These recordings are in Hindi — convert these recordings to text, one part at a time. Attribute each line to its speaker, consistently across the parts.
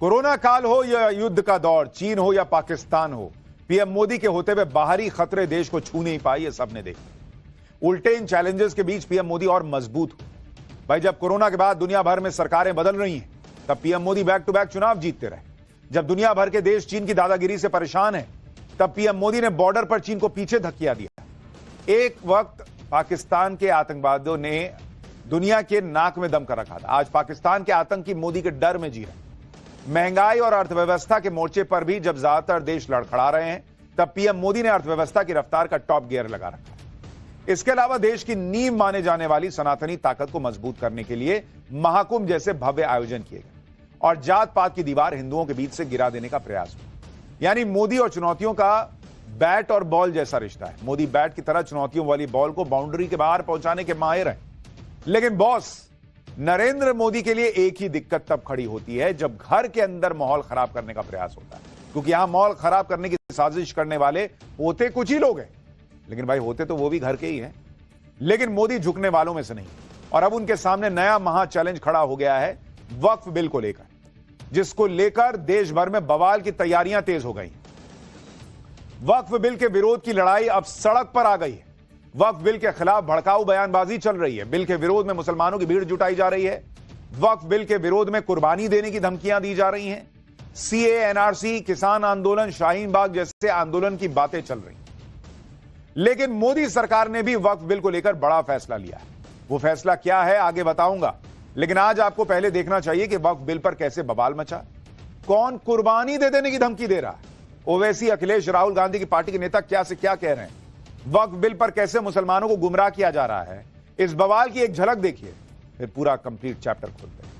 Speaker 1: कोरोना काल हो या युद्ध का दौर, चीन हो या पाकिस्तान हो, पीएम मोदी के होते हुए बाहरी खतरे देश को छू नहीं पाए, ये सबने देखा। उल्टे इन चैलेंजेस के बीच पीएम मोदी और मजबूत हो। भाई, जब कोरोना के बाद दुनिया भर में सरकारें बदल रही हैं, तब PM Modi back to back चुनाव जीतते रहे। जब दुनिया भर के देश चीन की दादागिरी से परेशान है, तब पीएम मोदी ने बॉर्डर पर चीन को पीछे धकेला दिया। एक वक्त पाकिस्तान के आतंकवादियों ने दुनिया के नाक में दम कर रखा था। आज पाकिस्तान के आतंकी मोदी के डर में जी रहे। महंगाई और अर्थव्यवस्था के मोर्चे पर भी जब ज्यादातर देश लड़खड़ा रहे हैं, तब पीएम मोदी ने अर्थव्यवस्था की रफ्तार का टॉप गियर लगा रखा। इसके अलावा देश की नींव माने जाने वाली सनातनी ताकत को मजबूत करने के लिए महाकुंभ जैसे भव्य आयोजन किए गए और जात पात की दीवार हिंदुओं के बीच से गिरा देने का प्रयास हुआ। यानी मोदी और चुनौतियों का बैट और बॉल जैसा रिश्ता है। मोदी बैट की तरह चुनौतियों वाली बॉल को बाउंड्री के बाहर पहुंचाने के माहिर हैं। लेकिन बॉस नरेंद्र मोदी के लिए एक ही दिक्कत तब खड़ी होती है जब घर के अंदर माहौल खराब करने का प्रयास होता है, क्योंकि यहां माहौल खराब करने की साजिश करने वाले होते कुछ ही लोग हैं, लेकिन भाई होते तो वो भी घर के ही हैं। लेकिन मोदी झुकने वालों में से नहीं, और अब उनके सामने नया महा चैलेंज खड़ा हो गया है वक्फ बिल को लेकर, जिसको लेकर देश भर में बवाल की तैयारियां तेज हो गई। वक्फ बिल के विरोध की लड़ाई अब सड़क पर आ गई है। वक्फ बिल के खिलाफ भड़काऊ बयानबाजी चल रही है। बिल के विरोध में मुसलमानों की भीड़ जुटाई जा रही है। वक्फ बिल के विरोध में कुर्बानी देने की धमकियां दी जा रही हैं। सीए, एनआरसी, किसान आंदोलन, शाहीन बाग जैसे आंदोलन की बातें चल रही हैं। लेकिन मोदी सरकार ने भी वक्फ बिल को लेकर बड़ा फैसला लिया है। वो फैसला क्या है आगे बताऊंगा, लेकिन आज आपको पहले देखना चाहिए कि वक्फ बिल पर कैसे बवाल मचा, कौन कुर्बानी दे देने की धमकी दे रहा है। ओवैसी, अखिलेश, राहुल गांधी की पार्टी के नेता क्या से क्या कह रहे हैं। वक्फ बिल पर कैसे मुसलमानों को गुमराह किया जा रहा है, इस बवाल की एक झलक देखिए, फिर पूरा कंप्लीट चैप्टर खोलते हैं।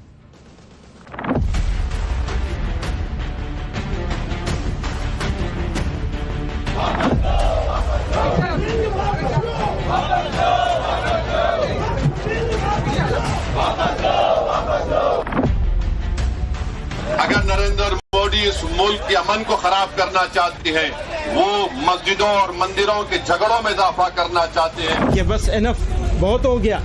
Speaker 2: अगर नरेंद्र मोदी इस मुल्क के अमन को खराब करना चाहते हैं, वो मस्जिदों और मंदिरों के झगड़ों में इजाफा करना चाहते हैं
Speaker 3: कि बस इनफ, बहुत हो गया,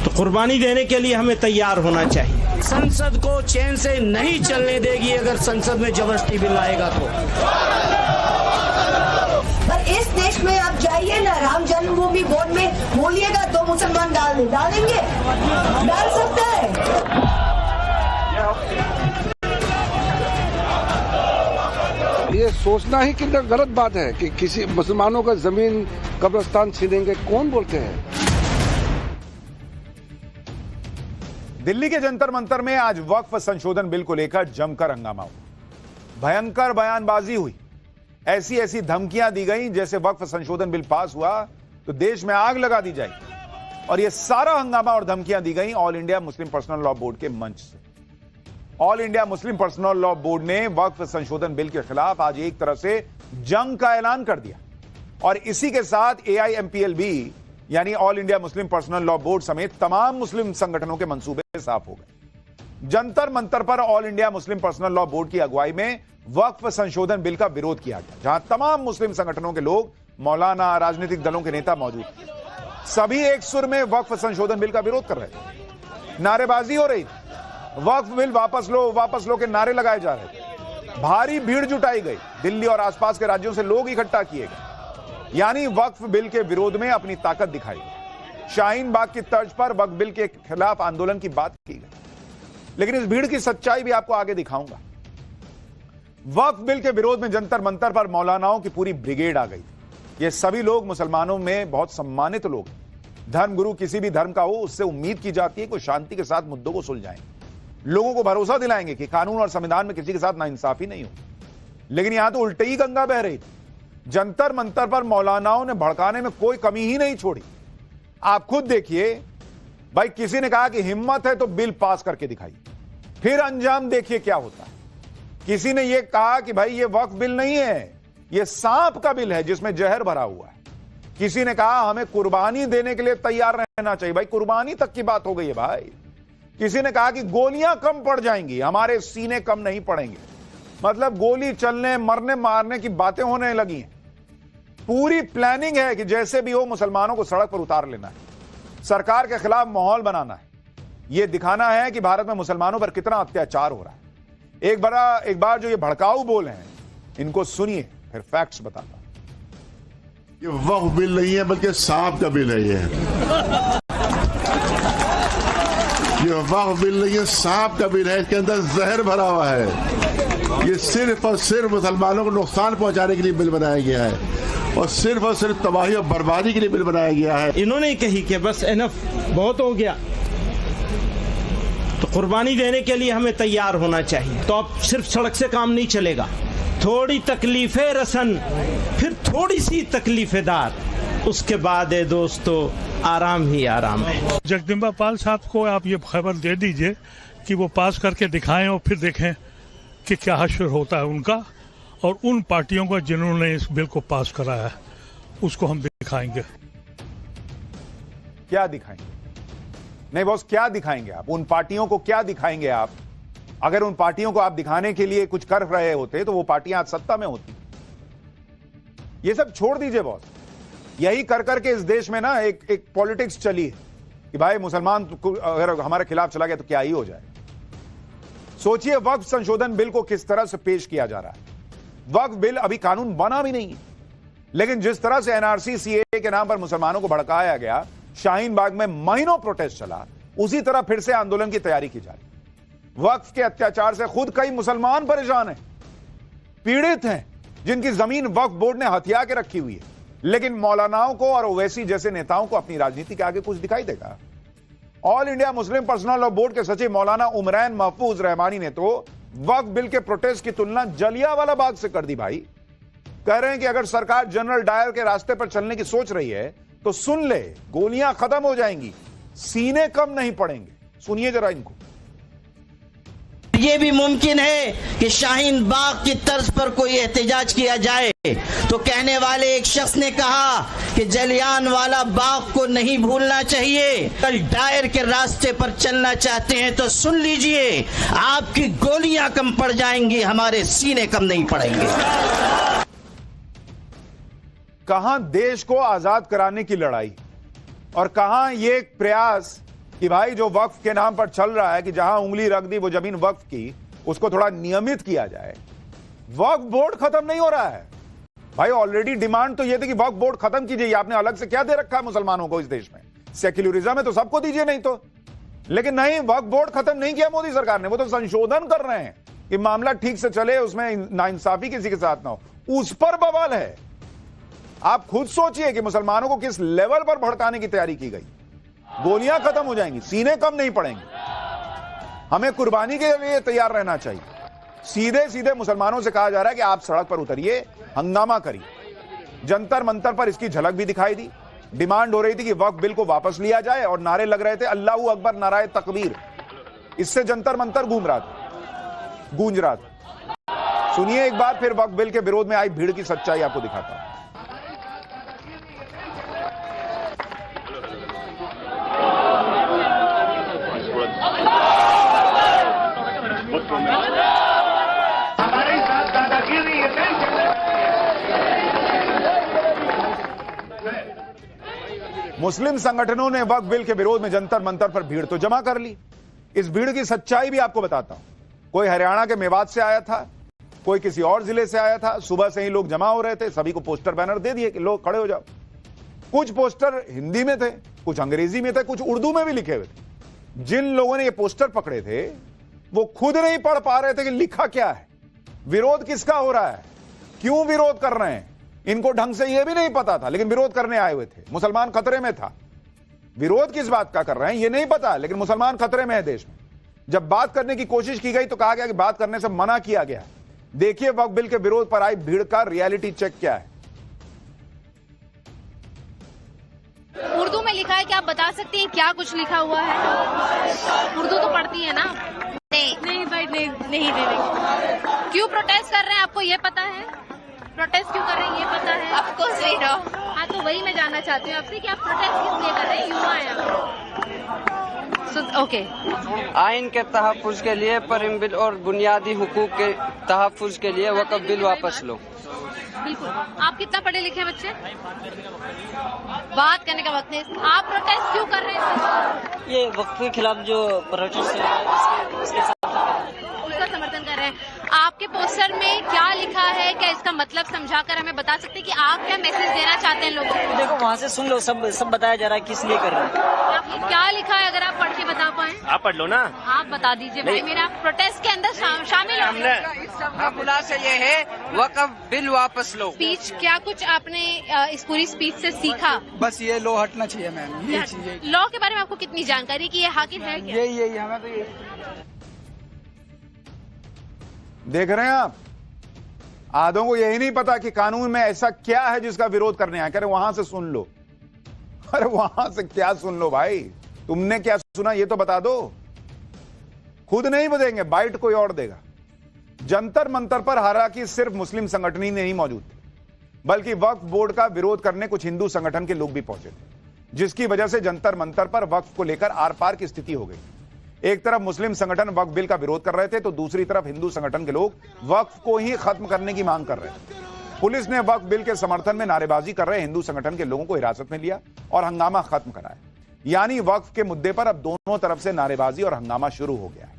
Speaker 3: तो कुर्बानी देने के लिए हमें तैयार होना चाहिए।
Speaker 4: संसद को चैन से नहीं चलने देगी अगर संसद में जबरदस्ती बिल आएगा तो।
Speaker 5: पर इस देश में आप जाइए ना, राम जन्मभूमि बोर्ड में बोलिएगा तो मुसलमान डालेंगे, डाल सकते हैं।
Speaker 6: ये सोचना ही कि गलत बात है कि किसी मुसलमानों का जमीन कब्रिस्तान छीनेंगे, कौन बोलते हैं।
Speaker 1: दिल्ली के जंतर मंतर में आज वक्फ संशोधन बिल को लेकर जमकर हंगामा हुआ। भयंकर बयानबाजी हुई, ऐसी ऐसी धमकियां दी गई जैसे वक्फ संशोधन बिल पास हुआ तो देश में आग लगा दी जाएगी। और यह सारा हंगामा और धमकियां दी गई all India Muslim personal law board के मंच से। All India Muslim personal law board ने वक्फ संशोधन बिल के खिलाफ आज एक तरह से जंग का ऐलान कर दिया, और इसी के साथ AIMPLB यानी all India Muslim personal law board समेत तमाम मुस्लिम संगठनों के मंसूबे साफ हो गए। जंतर मंतर पर all India Muslim personal law board की अगुवाई में वक्फ संशोधन बिल का विरोध किया गया, जहां तमाम मुस्लिम संगठनों के लोग, मौलाना, राजनीतिक दलों के नेता मौजूद थे। सभी एक सुर में वक्फ संशोधन बिल का विरोध कर रहे थे। नारेबाजी हो रही थी, वक्फ बिल वापस लो के नारे लगाए जा रहे थे। भारी भीड़ जुटाई गई, दिल्ली और आसपास के राज्यों से लोग इकट्ठा किए गए, यानी वक्फ बिल के विरोध में अपनी ताकत दिखाई गई। शाहीन बाग की तर्ज पर वक्फ बिल के खिलाफ आंदोलन की बात की गई, लेकिन इस भीड़ की सच्चाई भी आपको आगे दिखाऊंगा। वक्फ बिल के विरोध में जंतर मंतर पर मौलानाओं की पूरी ब्रिगेड आ गई। ये सभी लोग मुसलमानों में बहुत सम्मानित लोग हैं। धर्मगुरु किसी भी धर्म का हो, उससे उम्मीद की जाती है कि शांति के साथ मुद्दों को सुलझाएंगे, लोगों को भरोसा दिलाएंगे कि कानून और संविधान में किसी के साथ नाइंसाफी नहीं हो। लेकिन यहां तो उल्टी ही गंगा बह रही थी। जंतर मंतर पर मौलानाओं ने भड़काने में कोई कमी ही नहीं छोड़ी। आप खुद देखिए भाई, किसी ने कहा कि हिम्मत है तो बिल पास करके दिखाइए, फिर अंजाम देखिए क्या होता है। किसी ने यह कहा कि भाई ये वक्फ बिल नहीं है, यह सांप का बिल है जिसमें जहर भरा हुआ है। किसी ने कहा हमें कुर्बानी देने के लिए तैयार रहना चाहिए। भाई कुर्बानी तक की बात हो गई है भाई। किसी ने कहा कि गोलियां कम पड़ जाएंगी, हमारे सीने कम नहीं पड़ेंगे। मतलब गोली चलने, मरने, मारने की बातें होने लगी हैं। पूरी प्लानिंग है कि जैसे भी हो मुसलमानों को सड़क पर उतार लेना है, सरकार के खिलाफ माहौल बनाना है। यह दिखाना है कि भारत में मुसलमानों पर कितना अत्याचार हो रहा है। एक बार जो ये भड़काऊ बोल हैं, इनको सुनिए, फिर फैक्ट्स बताता हूं।
Speaker 7: ये वक्फ बिल नहीं है बल्कि सांप का बिल है। ये वक्फ बिल नहीं है, सांप का बिल है। इसके अंदर जहर भरा हुआ है। ये सिर्फ और सिर्फ मुसलमानों को नुकसान पहुंचाने के लिए बिल बनाया गया है और सिर्फ तबाही और बर्बादी के लिए बिल बनाया गया है।
Speaker 3: इन्होंने कही कि बस इनफ, बहुत हो गया, तो कुर्बानी देने के लिए हमें तैयार होना चाहिए। तो अब सिर्फ सड़क से काम नहीं चलेगा, थोड़ी तकलीफें रसन, फिर थोड़ी सी तकलीफेदार, उसके बाद है दोस्तों आराम ही आराम है।
Speaker 8: जगदम्बा पाल साहब को आप ये खबर दे दीजिए कि वो पास करके दिखाएं और फिर देखें कि क्या हश्र होता है उनका और उन पार्टियों का जिन्होंने इस बिल को पास कराया है, उसको हम दिखाएंगे।
Speaker 1: क्या दिखाएंगे? नहीं बॉस, क्या दिखाएंगे आप? उन पार्टियों को क्या दिखाएंगे आप? अगर उन पार्टियों को आप दिखाने के लिए कुछ कर रहे होते तो वो पार्टियां आज सत्ता में होती। ये सब छोड़ दीजिए बॉस। यही कर करके इस देश में ना एक पॉलिटिक्स चली है कि भाई मुसलमान अगर हमारे खिलाफ चला गया तो क्या ही हो जाए। सोचिए वक्फ संशोधन बिल को किस तरह से पेश किया जा रहा है। वक्फ बिल अभी कानून बना भी नहीं है, लेकिन जिस तरह से एनआरसी सीएए के नाम पर मुसलमानों को भड़काया गया, शाहीन बाग में महीनों प्रोटेस्ट चला, उसी तरह फिर से आंदोलन की तैयारी की जा रही। वक्फ के अत्याचार से खुद कई मुसलमान परेशान हैं, पीड़ित हैं, जिनकी जमीन वक्फ बोर्ड ने हथिया के रखी हुई है, लेकिन मौलानाओं को और ओवैसी जैसे नेताओं को अपनी राजनीति के आगे कुछ दिखाई देगा? All India Muslim personal law board के सचिव मौलाना उमरैन महफूज रहमानी ने तो वक्फ बिल के प्रोटेस्ट की तुलना जलियांवाला बाग से कर दी भाई। कह रहे हैं कि अगर सरकार जनरल डायर के रास्ते पर चलने की सोच रही है तो सुन ले, गोलियां खत्म हो जाएंगी, सीने कम नहीं पड़ेंगे। सुनिए जरा इनको।
Speaker 9: ये भी मुमकिन है कि शाहीन बाग की तर्ज पर कोई एहतजाज किया जाए तो कहने वाले एक शख्स ने कहा कि जलियांवाला बाग को नहीं भूलना चाहिए। कल डायर के रास्ते पर चलना चाहते हैं तो सुन लीजिए, आपकी गोलियां कम पड़ जाएंगी, हमारे सीने कम नहीं पड़ेंगे।
Speaker 1: कहां देश को आजाद कराने की लड़ाई और कहां ये प्रयास कि भाई जो वक्फ के नाम पर चल रहा है कि जहां उंगली रख दी वो जमीन वक्फ की, उसको थोड़ा नियमित किया जाए। वक्फ बोर्ड खत्म नहीं हो रहा है भाई। ऑलरेडी डिमांड तो ये थी कि वक्फ बोर्ड खत्म कीजिए। आपने अलग से क्या दे रखा है मुसलमानों को इस देश में? सेक्युलरिज्म है तो सबको दीजिए, नहीं तो। लेकिन नहीं, वक्फ बोर्ड खत्म नहीं किया मोदी सरकार ने। वो तो संशोधन कर रहे हैं कि मामला ठीक से चले, उसमें नाइंसाफी किसी के साथ ना हो, उस पर बवाल है। आप खुद सोचिए कि मुसलमानों को किस लेवल पर भड़काने की तैयारी की गई। गोलियां खत्म हो जाएंगी, सीने कम नहीं पड़ेंगे। हमें कुर्बानी के लिए तैयार रहना चाहिए। सीधे सीधे मुसलमानों से कहा जा रहा है कि आप सड़क पर उतरिए, हंगामा करिए। जंतर मंतर पर इसकी झलक भी दिखाई दी। डिमांड हो रही थी कि वक्फ बिल को वापस लिया जाए और नारे लग रहे थे अल्लाहू अकबर, नाराए तकबीर। इससे जंतर मंतर गूंज रहा था। सुनिए एक बार फिर वक्फ बिल के विरोध में आई भीड़ की सच्चाई आपको दिखाता हूं। मुस्लिम संगठनों ने वक्फ बिल के विरोध में जंतर मंतर पर भीड़ तो जमा कर ली। इस भीड़ की सच्चाई भी आपको बताता हूं। कोई हरियाणा के मेवात से आया था, कोई किसी और जिले से आया था। सुबह से ही लोग जमा हो रहे थे, सभी को पोस्टर बैनर दे दिए कि लोग खड़े हो जाओ। कुछ पोस्टर हिंदी में थे, कुछ अंग्रेजी में थे, कुछ उर्दू में भी लिखे हुए थे। जिन लोगों ने ये पोस्टर पकड़े थे वो खुद नहीं पढ़ पा रहे थे कि लिखा क्या है, विरोध किसका हो रहा है, क्यों विरोध कर रहे हैं। इनको ढंग से यह भी नहीं पता था, लेकिन विरोध करने आए हुए थे। मुसलमान खतरे में था। विरोध किस बात का कर रहे हैं यह नहीं पता, लेकिन मुसलमान खतरे में है देश में। जब बात करने की कोशिश की गई तो कहा गया कि बात करने से मना किया गया। देखिए वक्फ बिल के विरोध पर आई भीड़ का रियलिटी चेक क्या है।
Speaker 10: उर्दू में लिखा है, क्या आप बता सकती हैं क्या कुछ लिखा हुआ है? उर्दू तो पढ़ती है ना? नहीं भाई, नहीं दे देंगे। क्यों प्रोटेस्ट कर रहे हैं, आपको ये पता है? प्रोटेस्ट क्यों कर रहे हैं ये पता है आपको? सही रहो। हाँ तो वही मैं जानना चाहती हूँ आपसे कि आप प्रोटेस्ट किस लिए कर रहे हैं? युवा हैं। ओके।
Speaker 11: आइन के तहफ़्फ़ुज़ के लिए, परिम बिल और बुनियादी हुकूक के तहफ़्फ़ुज़ के लिए वक़्फ़ बिल वापस लो।
Speaker 10: बिल्कुल। आप कितना पढ़े लिखे बच्चे? बात करने का वक्त नहीं। आप प्रोटेस्ट क्यों कर रहे हैं?
Speaker 11: ये वक्त के खिलाफ जो प्रोटेस्ट है
Speaker 10: उसका समर्थन कर रहे हैं। आपके पोस्टर में क्या लिखा है, क्या इसका मतलब समझाकर हमें बता सकते हैं कि आप क्या मैसेज देना चाहते हैं लोगों को?
Speaker 11: देखो वहाँ से सुन लो, सब बताया जा रहा है किस लिए कर रहे हैं।
Speaker 10: क्या लिखा है, अगर आप पढ़ के बता पाए?
Speaker 11: आप पढ़ लो ना।
Speaker 10: आप बता दीजिए भाई, मेरा प्रोटेस्ट के अंदर शामिल हो।
Speaker 11: खुलासा ये है, वक़्फ़ बिल वापस लो।
Speaker 10: स्पीच क्या कुछ आपने इस पूरी स्पीच से सीखा?
Speaker 11: बस ये लो हटना चाहिए मैम, ये चीज़।
Speaker 10: लॉ के बारे में आपको कितनी जानकारी कि ये हाकिम है क्या?
Speaker 11: यही हमें तो ये
Speaker 1: देख रहे हैं आप, आधों को यही नहीं पता कि कानून में ऐसा क्या है जिसका विरोध करने आए। कह रहे वहां से सुन लो। अरे वहां से क्या सुन लो भाई, तुमने क्या सुना ये तो बता दो। खुद नहीं बदेंगे, बाइट कोई और देगा। जंतर मंतर पर हालांकि सिर्फ मुस्लिम संगठन ही नहीं मौजूद थे, बल्कि वक्फ बोर्ड का विरोध करने कुछ हिंदू संगठन के लोग भी पहुंचे थे, जिसकी वजह से जंतर मंतर पर वक्फ को लेकर आर पार की स्थिति हो गई। एक तरफ मुस्लिम संगठन वक्फ बिल का विरोध कर रहे थे, तो दूसरी तरफ हिंदू संगठन के लोग वक्फ को ही खत्म करने की मांग कर रहे थे। पुलिस ने वक्फ बिल के समर्थन में नारेबाजी कर रहे हिंदू संगठन के लोगों को हिरासत में लिया और हंगामा खत्म कराया। यानी वक्फ के मुद्दे पर अब दोनों तरफ से नारेबाजी और हंगामा शुरू हो गया है।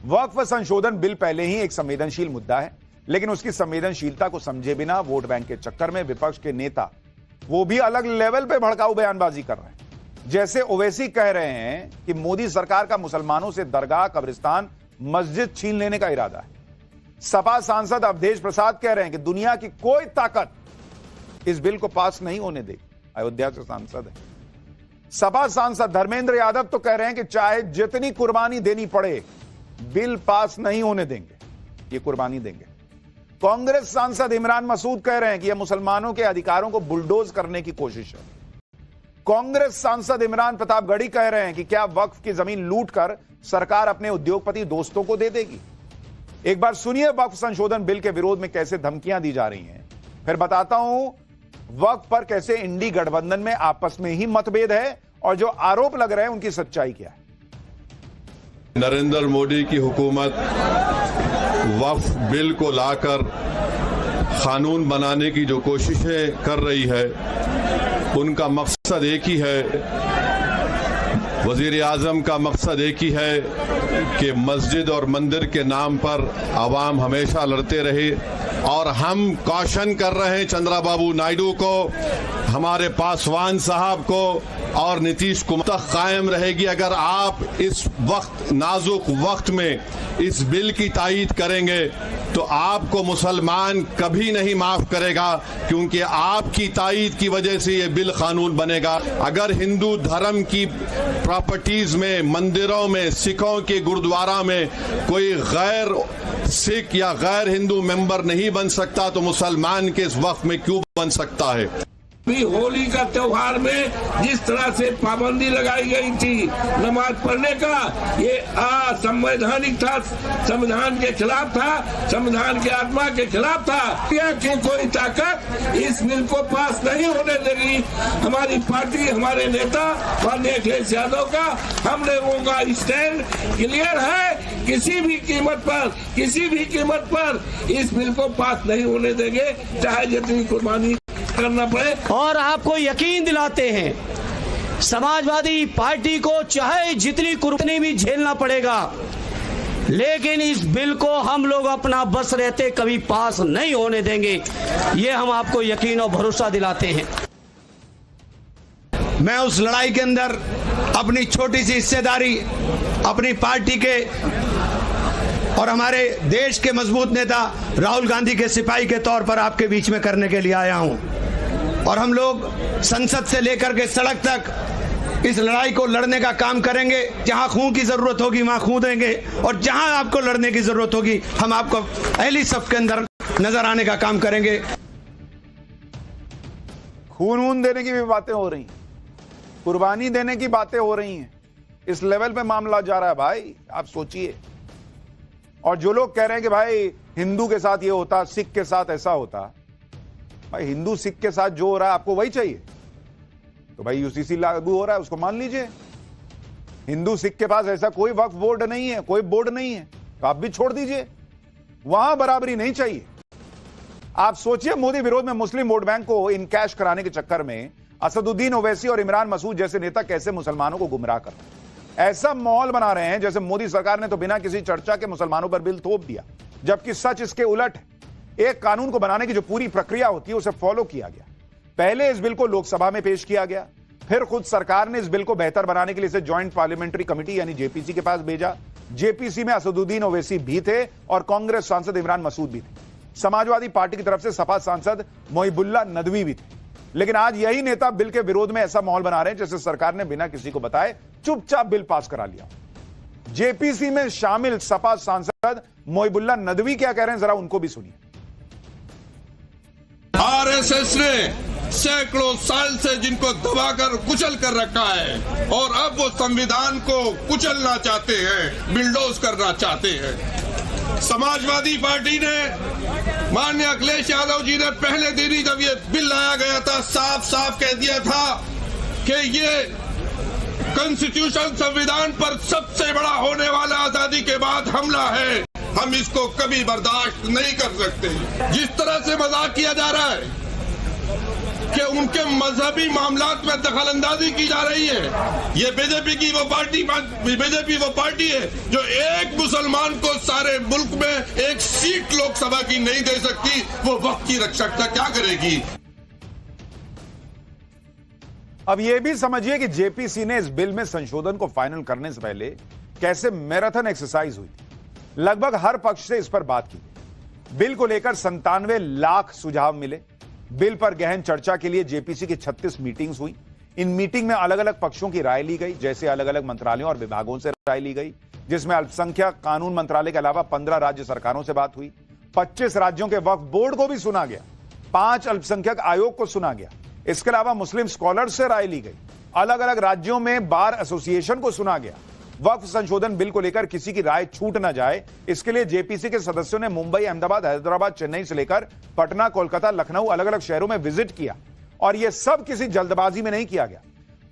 Speaker 1: वक्फ संशोधन बिल पहले ही एक संवेदनशील मुद्दा है, लेकिन उसकी संवेदनशीलता को समझे बिना वोट बैंक के चक्कर में विपक्ष के नेता वो भी अलग लेवल पे भड़काऊ बयानबाजी कर रहे हैं। जैसे ओवैसी कह रहे हैं कि मोदी सरकार का मुसलमानों से दरगाह, कब्रिस्तान, मस्जिद छीन लेने का इरादा है। सपा सांसद अवधेश प्रसाद कह रहे हैं कि दुनिया की कोई ताकत इस बिल को पास नहीं होने देगी। अयोध्या से सांसद है। सपा सांसद धर्मेंद्र यादव तो कह रहे हैं कि चाहे जितनी कुर्बानी देनी पड़े, बिल पास नहीं होने देंगे, ये कुर्बानी देंगे। कांग्रेस सांसद इमरान मसूद कह रहे हैं कि यह मुसलमानों के अधिकारों को बुलडोज करने की कोशिश है। कांग्रेस सांसद इमरान प्रतापगढ़ी कह रहे हैं कि क्या वक्फ की जमीन लूटकर सरकार अपने उद्योगपति दोस्तों को दे देगी। एक बार सुनिए वक्फ संशोधन बिल के विरोध में कैसे धमकियां दी जा रही हैं, फिर बताता हूं वक्फ पर कैसे इंडी गठबंधन में आपस में ही मतभेद है और जो आरोप लग रहे हैं उनकी सच्चाई क्या है।
Speaker 2: नरेंद्र मोदी की हुकूमत वक्फ बिल को लाकर कानून बनाने की जो कोशिशें कर रही है, उनका मकसद एक ही है, वजीर आजम का मकसद एक ही है कि मस्जिद और मंदिर के नाम पर आवाम हमेशा लड़ते रहे। और हम कॉशन कर रहे हैं चंद्रबाबू नायडू को, हमारे पासवान साहब को और नीतीश कुमार तक कायम रहेगी अगर आप इस वक्त नाजुक वक्त में इस बिल की तायीद करेंगे तो आपको मुसलमान कभी नहीं माफ करेगा, क्योंकि आपकी तायीद की वजह से ये बिल कानून बनेगा। अगर हिंदू धर्म की प्रॉपर्टीज में, मंदिरों में, सिखों के गुरुद्वारा में कोई गैर सिख या गैर हिंदू मेंबर नहीं बन सकता तो मुसलमान के इस वक्त में क्यों बन सकता है।
Speaker 12: भी होली का त्योहार में जिस तरह से पाबंदी लगाई गई थी नमाज पढ़ने का, ये असंवैधानिक था, संविधान के खिलाफ था, संविधान के आत्मा के खिलाफ था। कि कोई ताकत इस बिल को पास नहीं होने देगी। हमारी पार्टी, हमारे नेता माननीय अखिलेश यादव का, हम लोगों का स्टैंड क्लियर है। किसी भी कीमत पर इस बिल को पास नहीं होने देंगे, चाहे जितनी कुर्बानी करना पड़े।
Speaker 4: और आपको यकीन दिलाते हैं समाजवादी पार्टी को चाहे जितनी कुर्बानी भी झेलना पड़ेगा, लेकिन इस बिल को हम लोग अपना बस रहते कभी पास नहीं होने देंगे। ये हम आपको यकीन और भरोसा दिलाते हैं।
Speaker 13: मैं उस लड़ाई के अंदर अपनी छोटी सी हिस्सेदारी अपनी पार्टी के और हमारे देश के मजबूत नेता राहुल गांधी के सिपाही के तौर पर आपके बीच में करने के लिए आया हूं। और हम लोग संसद से लेकर के सड़क तक इस लड़ाई को लड़ने का काम करेंगे। जहां खून की जरूरत होगी वहां खून देंगे, और जहां आपको लड़ने की जरूरत होगी हम आपको अहली सफ के अंदर नजर आने का काम करेंगे।
Speaker 1: खून देने की भी बातें हो रही हैं, कुर्बानी देने की बातें हो रही हैं। इस लेवल पे मामला जा रहा है भाई, आप सोचिए। और जो लोग कह रहे हैं कि भाई हिंदू के साथ ये होता, सिख के साथ ऐसा होता, भाई हिंदू सिख के साथ जो हो रहा है आपको वही चाहिए तो भाई यूसीसी लागू हो रहा है, उसको मान लीजिए। हिंदू सिख के पास ऐसा कोई वक्फ बोर्ड नहीं है, कोई बोर्ड नहीं है, तो आप भी छोड़ दीजिए। वहां बराबरी नहीं चाहिए। आप सोचिए, मोदी विरोध में मुस्लिम वोट बैंक को इनकैश कराने के चक्कर में असदुद्दीन ओवैसी और इमरान मसूद जैसे नेता कैसे मुसलमानों को गुमराह कर रहे हैं। ऐसा माहौल बना रहे हैं जैसे मोदी सरकार ने तो बिना किसी चर्चा के मुसलमानों पर बिल थोप दिया, जबकि सच इसके उलट है। एक कानून को बनाने की जो पूरी प्रक्रिया होती है उसे फॉलो किया गया। पहले इस बिल को लोकसभा में पेश किया गया, फिर खुद सरकार ने इस बिल को बेहतर बनाने के लिए इसे ज्वाइंट पार्लियामेंट्री कमेटी यानी जेपीसी के पास भेजा। जेपीसी में असदुद्दीन ओवैसी भी थे और कांग्रेस सांसद इमरान मसूद भी थे। समाजवादी पार्टी की तरफ से सपा सांसद मोहिबुल्लाह नदवी भी थे। लेकिन आज यही नेता बिल के विरोध में ऐसा माहौल बना रहे हैं जैसे सरकार ने बिना किसी को बताए चुपचाप बिल पास करा लिया। जेपीसी में शामिल सपा सांसद मोहिबुल्लाह नदवी क्या कह रहे हैं, जरा उनको भी सुनिए।
Speaker 12: आरएसएस ने सैकड़ों साल से जिनको दबाकर कुचल कर रखा है और अब वो संविधान को कुचलना चाहते हैं, बिल्डोज करना चाहते हैं। समाजवादी पार्टी ने, माननीय अखिलेश यादव जी ने पहले दिन ही जब ये बिल लाया गया था साफ साफ कह दिया था कि ये कॉन्स्टिट्यूशन संविधान पर सबसे बड़ा होने वाला आजादी के बाद हमला है, हम इसको कभी बर्दाश्त नहीं कर सकते। जिस तरह से मजाक किया जा रहा है कि उनके मजहबी मामलात में दखलंदाजी की जा रही है, ये बीजेपी वो पार्टी है जो एक मुसलमान को सारे मुल्क में एक सीट लोकसभा की नहीं दे सकती, वो वक्त की रक्षा क्या करेगी।
Speaker 1: अब यह भी समझिए कि जेपीसी ने इस बिल में संशोधन को फाइनल करने से पहले कैसे मैराथन एक्सरसाइज हुई थी। लगभग हर पक्ष से इस पर बात की। बिल को लेकर 97 लाख सुझाव मिले। बिल पर गहन चर्चा के लिए जेपीसी की 36 मीटिंग्स हुई। इन मीटिंग में अलग अलग पक्षों की राय ली गई, जैसे अलग अलग मंत्रालयों और विभागों से राय ली गई, जिसमें अल्पसंख्यक कानून मंत्रालय के अलावा 15 राज्य सरकारों से बात हुई। 25 राज्यों के वक्फ बोर्ड को भी सुना गया, 5 अल्पसंख्यक आयोग को सुना गया। इसके अलावा मुस्लिम स्कॉलर्स से राय ली गई। अलग अलग राज्यों में बार एसोसिएशन को सुना गया। वक्फ संशोधन बिल को लेकर किसी की राय छूट न जाए, इसके लिए जेपीसी के सदस्यों ने मुंबई, अहमदाबाद, हैदराबाद, चेन्नई से लेकर पटना, कोलकाता, लखनऊ अलग अलग शहरों में विजिट किया। और यह सब किसी जल्दबाजी में नहीं किया गया।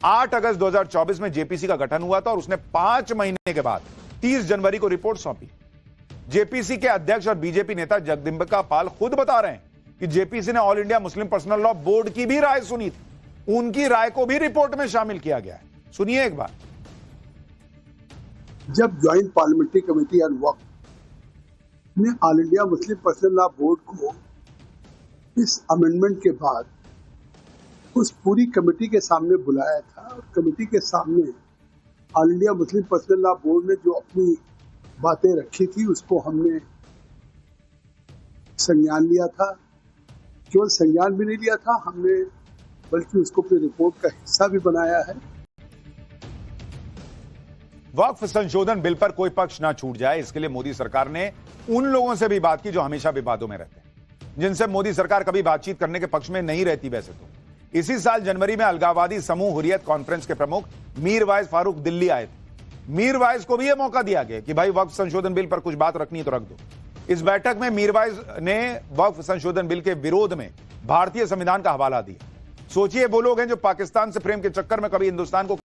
Speaker 1: 8 अगस्त 2024 में जेपीसी का गठन हुआ था और उसने 5 महीने के बाद 30 जनवरी को रिपोर्ट सौंपी। जेपीसी के अध्यक्ष और बीजेपी नेता जगदंबिका पाल खुद बता रहे हैं कि जेपीसी ने all India Muslim personal law board की भी राय सुनी थी। उनकी राय को भी रिपोर्ट में शामिल किया गया है। सुनिए एक बार।
Speaker 14: जब ज्वाइंट पार्लियामेंट्री कमेटी ऑन वक्फ ने all India Muslim personal law board को इस अमेंडमेंट के बाद उस पूरी कमेटी के सामने बुलाया था और कमेटी के सामने all India Muslim personal law board ने जो अपनी बातें रखी थी उसको हमने संज्ञान लिया था। केवल संज्ञान भी नहीं लिया था हमने, बल्कि उसको अपनी रिपोर्ट का हिस्सा भी बनाया है।
Speaker 1: वक्फ संशोधन बिल पर कोई पक्ष ना छूट जाए, इसके लिए मोदी सरकार ने उन लोगों से भी बात की जो हमेशा विवादों में रहते हैं, जिनसे मोदी सरकार कभी बातचीत करने के पक्ष में नहीं रहती। वैसे तो इसी साल जनवरी में अलगाववादी समूह हुर्रियत कॉन्फ्रेंस के प्रमुख मीर वाइज फारूक दिल्ली आए थे। मीर वाइज को भी यह मौका दिया गया कि भाई वक्फ संशोधन बिल पर कुछ बात रखनी है तो रख दो। इस बैठक में मीर वाइज ने वक्फ संशोधन बिल के विरोध में भारतीय संविधान का हवाला दिया। सोचिए, वो लोग हैं जो पाकिस्तान से प्रेम के चक्कर में कभी हिंदुस्तान को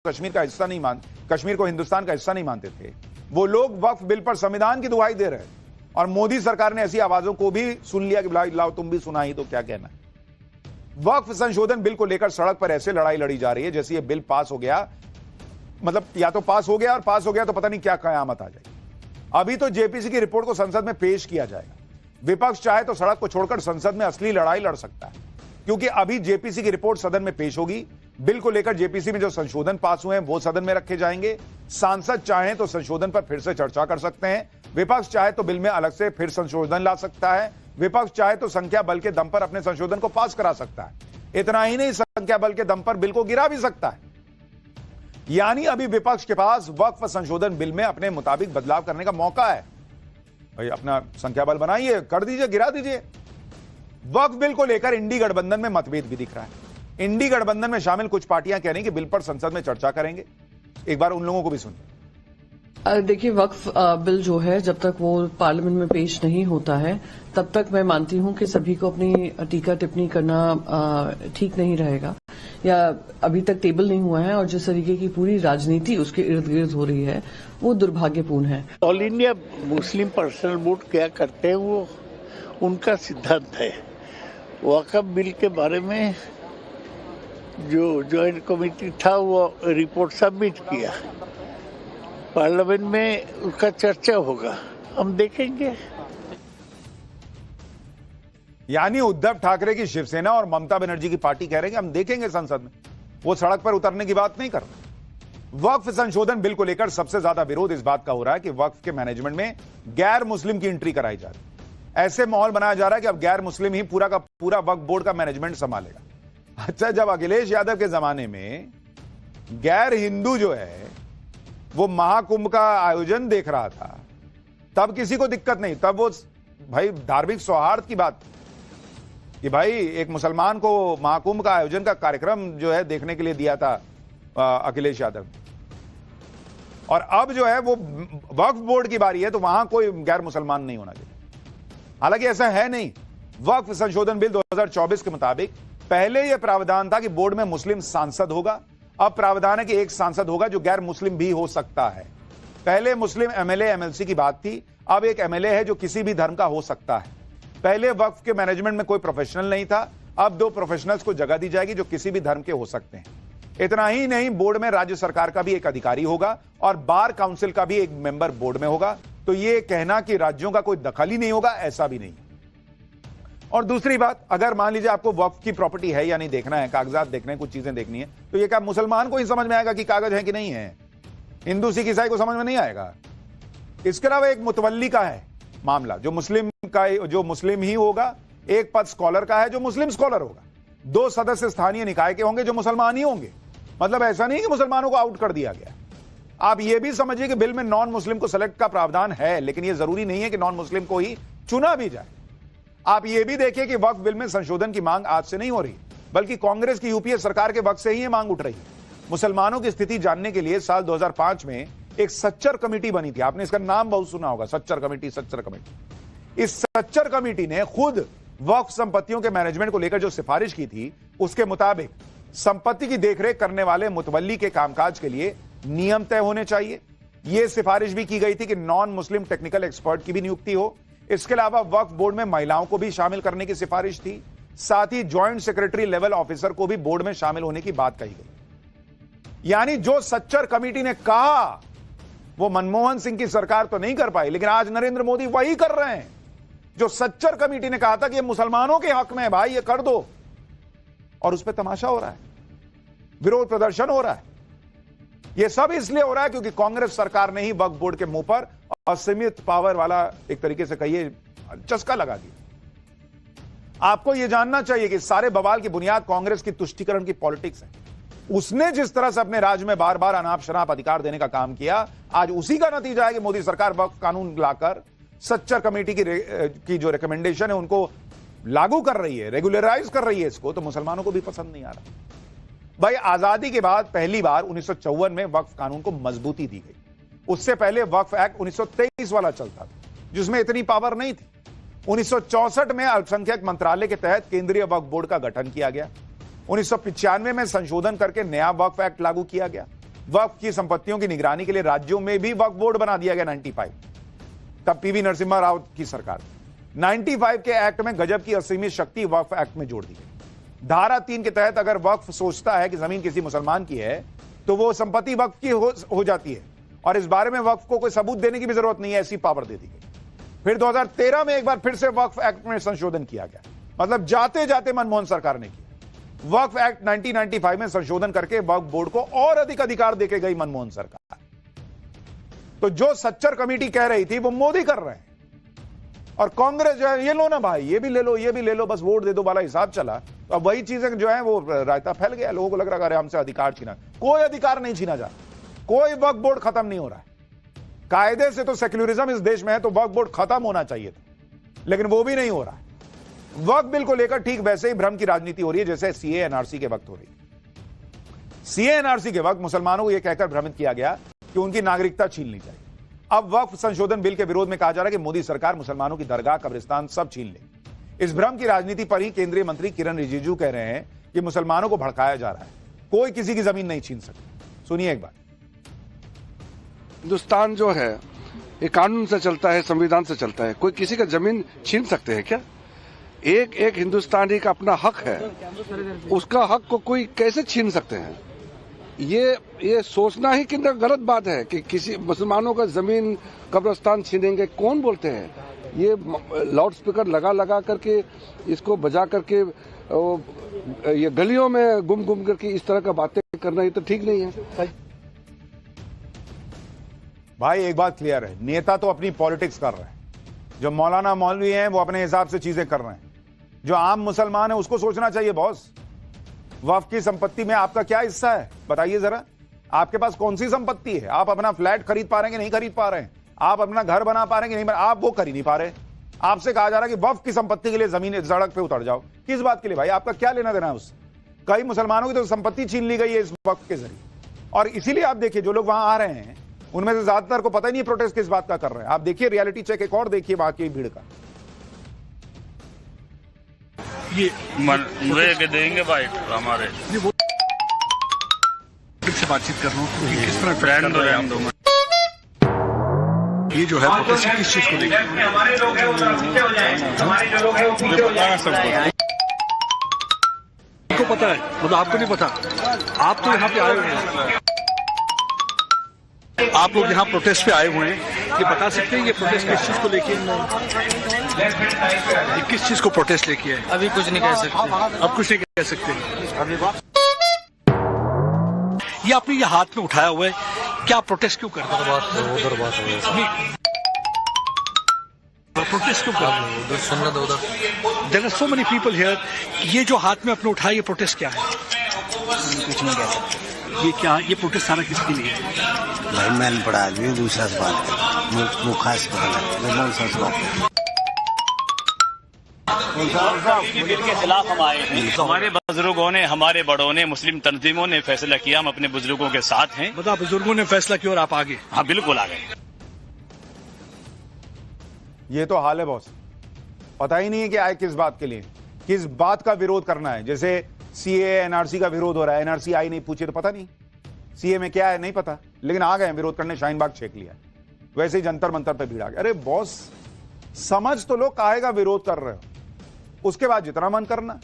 Speaker 1: कश्मीर को हिंदुस्तान का हिस्सा नहीं मानते थे। वो लोग वक्फ बिल पर संविधान की दुहाई दे रहे हैं और मोदी सरकार ने ऐसी आवाजों को भी सुन लिया कि लाओ तुम भी सुनाई तो क्या कहना। वक्फ संशोधन बिल को लेकर सड़क पर ऐसे लड़ाई लड़ी जा रही है जैसे ये बिल पास हो गया, मतलब या तो पास हो गया और पास हो गया तो पता नहीं क्या कयामत आ जाएगी। अभी तो जेपीसी की रिपोर्ट को संसद में पेश किया जाएगा। विपक्ष चाहे तो सड़क को छोड़कर संसद में असली लड़ाई लड़ सकता है, क्योंकि अभी जेपीसी की रिपोर्ट सदन में पेश होगी। बिल को लेकर जेपीसी में जो संशोधन पास हुए हैं वो सदन में रखे जाएंगे। सांसद चाहें तो संशोधन पर फिर से चर्चा कर सकते हैं। विपक्ष चाहे तो बिल में अलग से फिर संशोधन ला सकता है। विपक्ष चाहे तो संख्या बल के दम पर अपने संशोधन को पास करा सकता है। इतना ही नहीं, संख्या बल के दम पर बिल को गिरा भी सकता है। यानी अभी विपक्ष के पास वक्फ संशोधन बिल में अपने मुताबिक बदलाव करने का मौका है। भाई अपना संख्या बल बनाइए, कर दीजिए, गिरा दीजिए। वक्फ बिल को लेकर इंडी गठबंधन में मतभेद भी दिख रहा है। इंडी गठबंधन में शामिल कुछ पार्टियां कह रही हैं कि बिल पर संसद में चर्चा करेंगे। एक बार उन लोगों को भी सुनिए।
Speaker 15: देखिए, वक्फ बिल जो है जब तक वो पार्लियामेंट में पेश नहीं होता है तब तक मैं मानती हूं कि सभी को अपनी टीका टिप्पणी करना ठीक नहीं रहेगा, या अभी तक टेबल नहीं हुआ है और जिस तरीके की पूरी राजनीति उसके इर्द गिर्द हो रही है वो दुर्भाग्यपूर्ण है।
Speaker 16: All India Muslim personal board क्या करते हैं वो उनका सिद्धांत है, वक्फ बिल के बारे में जो ज्वाइंट कमेटी था वो रिपोर्ट सबमिट किया, पार्लियामेंट में उसका चर्चा होगा, हम देखेंगे।
Speaker 1: यानी उद्धव ठाकरे की शिवसेना और ममता बनर्जी की पार्टी कह रहे हैं कि हम देखेंगे संसद में, वो सड़क पर उतरने की बात नहीं कर रहे। वक्फ संशोधन बिल को लेकर सबसे ज्यादा विरोध इस बात का हो रहा है कि वक्फ के मैनेजमेंट में गैर मुस्लिम की एंट्री कराई जा रही है। ऐसे माहौल बनाया जा रहा है कि अब गैर मुस्लिम ही पूरा का पूरा वक्फ बोर्ड का मैनेजमेंट संभालेगा। अच्छा, जब अखिलेश यादव के जमाने में गैर हिंदू जो है वो महाकुंभ का आयोजन देख रहा था, तब किसी को दिक्कत नहीं, तब वो भाई धार्मिक सौहार्द की बात कि भाई एक मुसलमान को महाकुंभ का आयोजन का कार्यक्रम जो है देखने के लिए दिया था अखिलेश यादव। और अब जो है वो वक्फ बोर्ड की बारी है तो वहां कोई गैर मुसलमान नहीं होना चाहिए। हालांकि ऐसा है नहीं। वक्फ संशोधन बिल 2024 के मुताबिक पहले यह प्रावधान था कि बोर्ड में मुस्लिम सांसद होगा, अब प्रावधान है कि एक सांसद होगा जो गैर मुस्लिम भी हो सकता है। पहले मुस्लिम एमएलए एमएलसी की बात थी, अब एक एमएलए है जो किसी भी धर्म का हो सकता है। पहले वक्फ के मैनेजमेंट में कोई प्रोफेशनल नहीं था, अब 2 प्रोफेशनल्स को जगह दी जाएगी जो किसी भी धर्म के हो सकते हैं। इतना ही नहीं, बोर्ड में राज्य सरकार का भी एक अधिकारी होगा और बार काउंसिल का भी एक मेंबर बोर्ड में होगा। तो यह कहना कि राज्यों का कोई दखल ही नहीं होगा, ऐसा भी नहीं। और दूसरी बात, अगर मान लीजिए आपको वक्फ की प्रॉपर्टी है या नहीं देखना है, कागजात देखने, कुछ चीजें देखनी है, तो ये क्या मुसलमान को ही समझ में आएगा कि कागज है कि नहीं है? हिंदू सिख ईसाई को समझ में नहीं आएगा। इसके अलावा एक मुतवल्ली का है मामला, जो मुस्लिम ही होगा। एक पद स्कॉलर का है जो मुस्लिम स्कॉलर होगा। 2 सदस्य स्थानीय निकाय के होंगे जो मुसलमान ही होंगे। मतलब ऐसा नहीं कि मुसलमानों को आउट कर दिया गया। आप यह भी समझिए कि बिल में नॉन मुस्लिम को सेलेक्ट का प्रावधान है, लेकिन यह जरूरी नहीं है कि नॉन मुस्लिम को ही चुना भी जाए। आप यह भी देखिए कि वक्फ बिल में संशोधन की मांग आज से नहीं हो रही, बल्कि कांग्रेस की यूपीए सरकार के वक्त से ही यह मांग उठ रही है। मुसलमानों की स्थिति जानने के लिए साल 2005 में एक सच्चर कमेटी बनी थी। आपने इसका नाम बहुत सुना होगा, सच्चर कमेटी। इस सच्चर कमेटी ने खुद वक्फ संपत्तियों के मैनेजमेंट को लेकर जो सिफारिश की थी, उसके मुताबिक संपत्ति की देखरेख करने वाले मुतवल्ली के कामकाज के लिए नियम तय होने चाहिए। यह सिफारिश भी की गई थी कि नॉन मुस्लिम टेक्निकल एक्सपर्ट की भी नियुक्ति हो। इसके अलावा वक्फ बोर्ड में महिलाओं को भी शामिल करने की सिफारिश थी। साथ ही ज्वाइंट सेक्रेटरी लेवल ऑफिसर को भी बोर्ड में शामिल होने की बात कही गई। यानी जो सच्चर कमेटी ने कहा वो मनमोहन सिंह की सरकार तो नहीं कर पाई, लेकिन आज नरेंद्र मोदी वही कर रहे हैं जो सच्चर कमेटी ने कहा था कि ये मुसलमानों के हक में है, भाई ये कर दो। और उस पर तमाशा हो रहा है, विरोध प्रदर्शन हो रहा है। यह सब इसलिए हो रहा है क्योंकि कांग्रेस सरकार ने ही वक्फ बोर्ड के मुंह पर असीमित पावर वाला, एक तरीके से कहिए, चस्का लगा दिया। आपको यह जानना चाहिए कि सारे बवाल की बुनियाद कांग्रेस की तुष्टीकरण की पॉलिटिक्स है। उसने जिस तरह से अपने राज्य में बार बार अनाप शनाप अधिकार देने का काम किया, आज उसी का नतीजा है कि मोदी सरकार वक्फ कानून लाकर सच्चर कमेटी की जो रिकमेंडेशन है उनको लागू कर रही है, रेगुलराइज कर रही है इसको, तो मुसलमानों को भी पसंद नहीं आ रहा। भाई, आजादी के बाद पहली बार 1954 में वक्फ कानून को मजबूती दी गई। उससे पहले वक्फ एक्ट 1923 वाला चलता था, जिसमें इतनी पावर नहीं थी। 1964 में अल्पसंख्यक मंत्रालय के तहत केंद्रीय वक्फ बोर्ड का गठन किया गया। 1995 में संशोधन करके नया वक्फ एक्ट लागू किया गया। वक्फ की संपत्तियों की निगरानी के लिए राज्यों में भी वक्फ बोर्ड बना दिया गया 95, तब पीवी नरसिम्हा राव की सरकार। 95 के एक्ट में गजब की असीमित शक्ति वक्फ एक्ट में जोड़ दी गई। धारा 3 के तहत अगर वक्फ सोचता है कि जमीन किसी मुसलमान की है तो वो संपत्ति वक्फ की हो जाती है और इस बारे में वक्फ को कोई सबूत देने की भी जरूरत नहीं है, ऐसी पावर दे दी गई। फिर 2013 में एक बार फिर से वक्फ एक्ट में संशोधन किया गया। मतलब जाते जाते मनमोहन सरकार ने किया। वक्फ एक्ट 1995 में संशोधन करके वक्फ बोर्ड को और अधिक अधिकार देके गई मनमोहन सरकार। तो जो सच्चर कमेटी कह रही थी वो मोदी कर रहे हैं। और कांग्रेस जो है, ये लो ना भाई, ये भी ले लो, ये भी ले लो, बस वोट दे दो वाला हिसाब चला। तो अब वही चीजें जो है वो रायता फैल गया। लोगों को लग रहा है हमसे अधिकार छीना। कोई अधिकार नहीं छीना जा रहा, कोई वक्फ बोर्ड खत्म नहीं हो रहा है। कायदे से तो सेक्युलरिज्म इस देश में है, तो वक्फ बोर्ड खत्म होना चाहिए था, लेकिन वो भी नहीं हो रहा है। वक्फ बिल को लेकर ठीक वैसे ही भ्रम की राजनीति हो रही है जैसे सीए एनआरसी के वक्त हो रही है। सीए एनआरसी के वक्त मुसलमानों को यह कहकर भ्रमित किया गया कि उनकी नागरिकता छीन ली जाए। अब वक्फ संशोधन बिल के विरोध में कहा जा रहा है कि मोदी सरकार मुसलमानों की दरगाह, कब्रिस्तान सब छीन ले। इस भ्रम की राजनीति पर ही केंद्रीय मंत्री किरण रिजिजू कह रहे हैं कि मुसलमानों को भड़काया जा रहा है, कोई किसी की जमीन नहीं छीन सकता। सुनिए एक बार।
Speaker 6: हिंदुस्तान जो है ये कानून से चलता है, संविधान से चलता है। कोई किसी का जमीन छीन सकते हैं क्या? एक एक हिंदुस्तानी का अपना हक है, उसका हक को कोई कैसे छीन सकते हैं? ये सोचना ही कितना गलत बात है कि किसी मुसलमानों का जमीन कब्रिस्तान छीनेंगे। कौन बोलते हैं? ये लाउड स्पीकर लगा करके इसको बजा करके ये गलियों में गुम करके इस तरह का बातें करना, ये तो ठीक नहीं है
Speaker 1: भाई। एक बात क्लियर है, नेता तो अपनी पॉलिटिक्स कर रहे हैं, जो मौलाना मौलवी हैं वो अपने हिसाब से चीजें कर रहे हैं, जो आम मुसलमान है उसको सोचना चाहिए बॉस। वक्फ की संपत्ति में आपका क्या हिस्सा है बताइए जरा। आपके पास कौन सी संपत्ति है? आप अपना फ्लैट खरीद पा रहे हैं कि नहीं खरीद पा रहे हैं? आप अपना घर बना पा रहे हैं कि नहीं? आप वो कर ही नहीं पा रहे। आपसे कहा जा रहा है कि वक्फ की संपत्ति के लिए जमीन सड़क पे उतर जाओ। किस बात के लिए भाई? आपका क्या लेना देना है उससे? कई मुसलमानों की तो संपत्ति छीन ली गई है इस वक्फ के जरिए। और इसीलिए आप देखिए जो लोग वहां आ रहे हैं उनमें से ज्यादातर को पता ही नहीं प्रोटेस्ट किस बात का कर रहे हैं। आप देखिए रियलिटी चेक एक और देखिए वहां की भीड़ का।
Speaker 17: ये मुझे देंगे भाई हमारे
Speaker 14: से बातचीत कर रहा हूँ कि किस तरह
Speaker 17: फ्रेंड हो हम दो।
Speaker 14: ये जो है प्रोटेस्ट किस चीज को लेकर?
Speaker 17: हमारे लोग हैं वो पीछे हो जाएंगे, हमारे जो लोग हैं वो पीछे हो जाएंगे।
Speaker 14: आपको पता है, मतलब आपको नहीं पता? आप तो यहाँ पे आए हुए हैं, आप लोग यहाँ प्रोटेस्ट पे आए हुए हैं, ये बता सकते हैं ये प्रोटेस्ट किस चीज को लेके? ये किस चीज को प्रोटेस्ट लेके है?
Speaker 11: अभी कुछ नहीं कह सकते।
Speaker 14: अब कुछ नहीं कह सकते। ये आपने ये हाथ में उठाया हुआ है, क्या प्रोटेस्ट क्यों कर रहे हैं?
Speaker 11: उधर बात
Speaker 14: प्रोटेस्ट क्यों कर रहे हैं?
Speaker 11: उधर सुनना दो उधर।
Speaker 14: There are so many people here. ये जो हाथ में अपने उठाया ये प्रोटेस्ट क्या है?
Speaker 11: कुछ नहीं कह सकते।
Speaker 14: ये क्या, ये प्रोटेस्ट सारा किसके लिए है?
Speaker 18: भाई मैंने पढ़ा आदमी दूसरा से बात कर, वो खास पता
Speaker 17: के खिलाफ हम आए हैं। हमारे बुजुर्गों ने, हमारे बड़ों ने, मुस्लिम तंजीमों ने फैसला किया, हम अपने बुजुर्गों के साथ हैं।
Speaker 14: बता, बुजुर्गों ने फैसला किया और आप आगे?
Speaker 17: हाँ बिल्कुल आ गए।
Speaker 1: ये तो हाल है बॉस, पता ही नहीं है कि आए किस बात के लिए, किस बात का विरोध करना है। जैसे सीए एनआरसी का विरोध हो रहा है, एनआरसी आई नहीं, पूछे तो पता नहीं, सीए में क्या है नहीं पता, लेकिन आ गए विरोध करने, शाहीन बाग छेक लिया। वैसे ही जंतर मंतर पे भीड़ आ गया। अरे बॉस समझ तो लो काहे का विरोध कर रहे हो, उसके बाद जितना मन करना,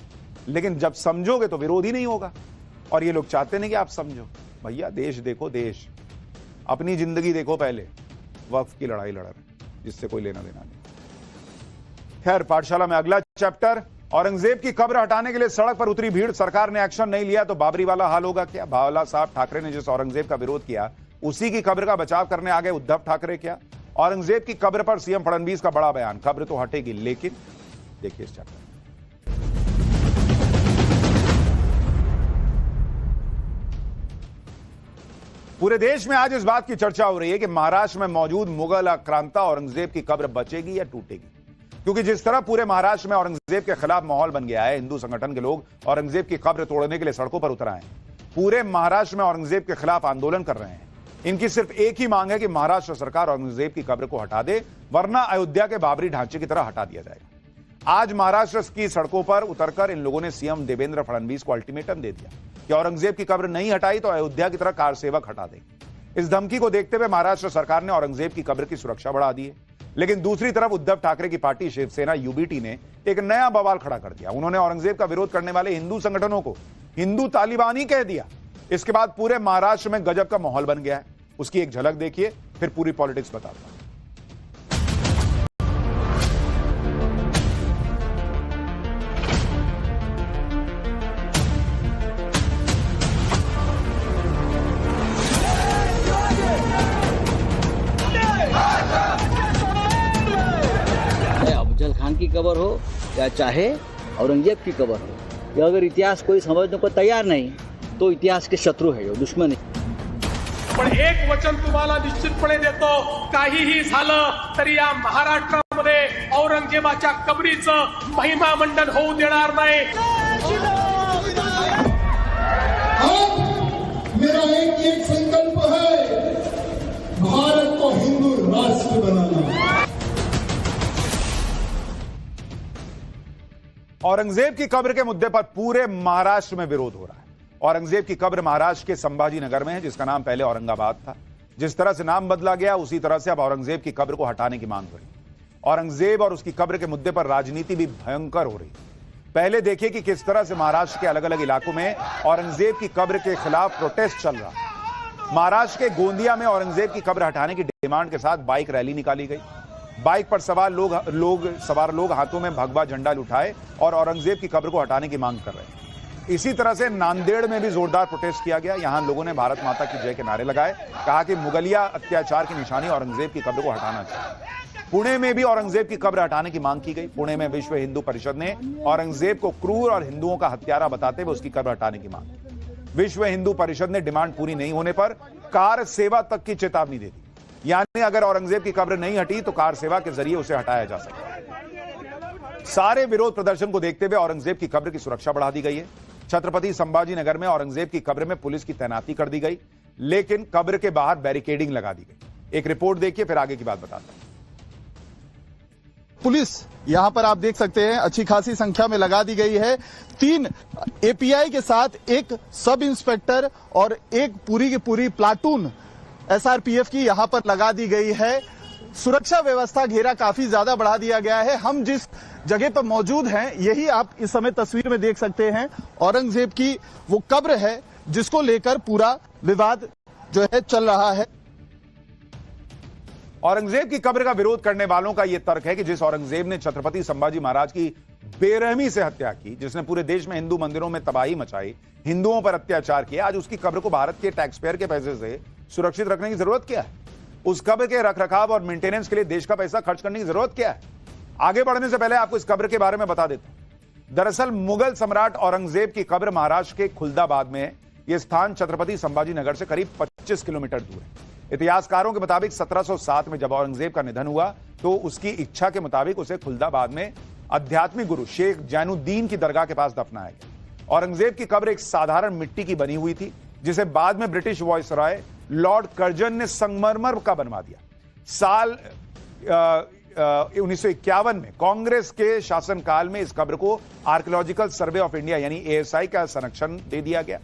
Speaker 1: लेकिन जब समझोगे तो विरोध ही नहीं होगा। और ये लोग चाहते नहीं कि आप समझो। भैया देश देखो, देश अपनी जिंदगी देखो पहले। वक्फ की लड़ाई लड़ रहे जिससे कोई लेना देना नहीं। खैर, पाठशाला में अगला चैप्टर, औरंगजेब की कब्र हटाने के लिए सड़क पर उतरी भीड़, सरकार ने एक्शन नहीं लिया तो बाबरी वाला हाल होगा क्या? बाला साहब ठाकरे ने जिस औरंगजेब का विरोध किया उसी की कब्र का बचाव करने आ गए उद्धव ठाकरे क्या? औरंगजेब की कब्र पर सीएम फडणवीस का बड़ा बयान, कब्र तो हटेगी लेकिन। देखिए इस चैप्टर। पूरे देश में आज इस बात की चर्चा हो रही है कि महाराष्ट्र में मौजूद मुगल आक्रांता औरंगजेब की कब्र बचेगी या टूटेगी। क्योंकि जिस तरह पूरे महाराष्ट्र में औरंगजेब के खिलाफ माहौल बन गया है, हिंदू संगठन के लोग औरंगजेब की कब्र तोड़ने के लिए सड़कों पर उतर आए हैं, पूरे महाराष्ट्र में औरंगजेब के खिलाफ आंदोलन कर रहे हैं। इनकी सिर्फ एक ही मांग है कि महाराष्ट्र सरकार औरंगजेब की कब्र को हटा दे, वरना अयोध्या के बाबरी ढांचे की तरह हटा दिया जाएगा। आज महाराष्ट्र की सड़कों पर उतरकर इन लोगों ने सीएम देवेंद्र फडणवीस को अल्टीमेटम दे दिया कि औरंगजेब की कब्र नहीं हटाई तो अयोध्या की तरह कार सेवक हटा देंगे। इस धमकी को देखते हुए महाराष्ट्र सरकार ने औरंगजेब की कब्र की सुरक्षा बढ़ा दी है। लेकिन दूसरी तरफ उद्धव ठाकरे की पार्टी शिवसेना यूबीटी ने एक नया बवाल खड़ा कर दिया। उन्होंने औरंगजेब का विरोध करने वाले हिंदू संगठनों को हिंदू तालिबानी कह दिया। इसके बाद पूरे महाराष्ट्र में गजब का माहौल बन गया है। उसकी एक झलक देखिए, फिर पूरी पॉलिटिक्स बताता हूं।
Speaker 11: अफजल खान की कब्र हो या चाहे औरंगजेब की कब्र हो, या अगर इतिहास कोई समझने को तैयार नहीं तो इतिहास के शत्रू है, यो दुश्मन है।
Speaker 19: पण एक वचन तुम्हाला निश्चितपणे देतो, काहीही झालं तरी या महाराष्ट्रामध्ये औरंगजेबाच्या कबरीचं महिमा मंडन होऊ देणार नाही।
Speaker 20: मेरा एक संकल्प है, भारत को हिंदू राष्ट्र बनाना।
Speaker 1: औरंगजेब की कब्र के मुद्दे पर पूरे महाराष्ट्र में विरोध हो रहा है। औरंगजेब की कब्र महाराष्ट्र के संभाजी नगर में है, जिसका नाम पहले औरंगाबाद था। जिस तरह से नाम बदला गया उसी तरह से अब औरंगजेब की कब्र को हटाने की मांग हो रही। औरंगजेब और उसकी कब्र के मुद्दे पर राजनीति भी भयंकर हो रही है। पहले देखिए कि किस तरह से महाराष्ट्र के अलग अलग इलाकों में औरंगजेब की कब्र के खिलाफ प्रोटेस्ट चल रहा है। महाराष्ट्र के गोंदिया में औरंगजेब की कब्र हटाने की डिमांड के साथ बाइक रैली निकाली गई। बाइक पर सवार लोग हाथों में भगवा झंडा उठाए और औरंगजेब की कब्र को हटाने की मांग कर रहे हैं। इसी तरह से नांदेड़ में भी जोरदार प्रोटेस्ट किया गया। यहां लोगों ने भारत माता की जय के नारे लगाए, कहा कि मुगलिया अत्याचार की निशानी औरंगजेब की कब्र को हटाना चाहिए। पुणे में भी औरंगजेब की कब्र हटाने की मांग की गई। पुणे में विश्व हिंदू परिषद ने औरंगजेब को क्रूर और हिंदुओं का हत्यारा बताते हुए उसकी कब्र हटाने की मांग की। विश्व हिंदू परिषद ने डिमांड पूरी नहीं होने पर कार सेवा तक की चेतावनी दे दी, यानी अगर औरंगजेब की कब्र नहीं हटी तो कार सेवा के जरिए उसे हटाया जा सकता है। सारे विरोध प्रदर्शन को देखते हुए औरंगजेब की कब्र की सुरक्षा बढ़ा दी गई है। छत्रपति संभाजी नगर में औरंगजेब की कब्र में पुलिस की तैनाती कर दी गई, लेकिन कब्र के बाहर बैरिकेडिंग लगा दी गई। एक रिपोर्ट देखिए, फिर आगे की बात बताता हूं।
Speaker 21: पुलिस यहां पर आप देख सकते हैं अच्छी खासी संख्या में लगा दी गई है। 3 एपीआई के साथ एक सब इंस्पेक्टर और एक पूरी की पूरी प्लाटून एसआरपीएफ की यहां पर लगा दी गई है। सुरक्षा व्यवस्था घेरा काफी ज्यादा बढ़ा दिया गया है। हम जिस जगह पर मौजूद हैं यही आप इस समय तस्वीर में देख सकते हैं। औरंगजेब की वो कब्र है जिसको लेकर पूरा विवाद जो है चल रहा है।
Speaker 1: औरंगजेब की कब्र का विरोध करने वालों का यह तर्क है कि जिस औरंगजेब ने छत्रपति संभाजी महाराज की बेरहमी से हत्या की, जिसने पूरे देश में हिंदू मंदिरों में तबाही मचाई, हिंदुओं पर अत्याचार किया, आज उसकी कब्र को भारत के टैक्स पेयर के पैसे से सुरक्षित रखने की जरूरत क्या है? उस कब्र के रखरखाव और मेंटेनेंस के लिए देश का पैसा खर्च करने की जरूरत क्या है? आगे बढ़ने से पहले आपको इस कब्र के बारे में बता देता हूं। दरअसल मुगल सम्राट औरंगजेब की कब्र महाराष्ट्र के खुलदाबाद में है। यह स्थान छत्रपति संभाजी नगर से करीब 25 किलोमीटर दूर है। इतिहासकारों के मुताबिक 1707 में जब औरंगजेब का निधन हुआ तो उसकी इच्छा के मुताबिक उसे खुलदाबाद में आध्यात्मिक गुरु शेख जैनुद्दीन की दरगाह के पास दफनाया गया। औरंगजेब की कब्र एक साधारण मिट्टी की बनी हुई थी, जिसे बाद में ब्रिटिश वायसराय लॉर्ड कर्जन ने संगमरमर का बनवा दिया। साल 1951 में कांग्रेस के शासनकाल में इस कब्र को आर्कियोलॉजिकल सर्वे ऑफ इंडिया यानी एएसआई का संरक्षण दे दिया गया।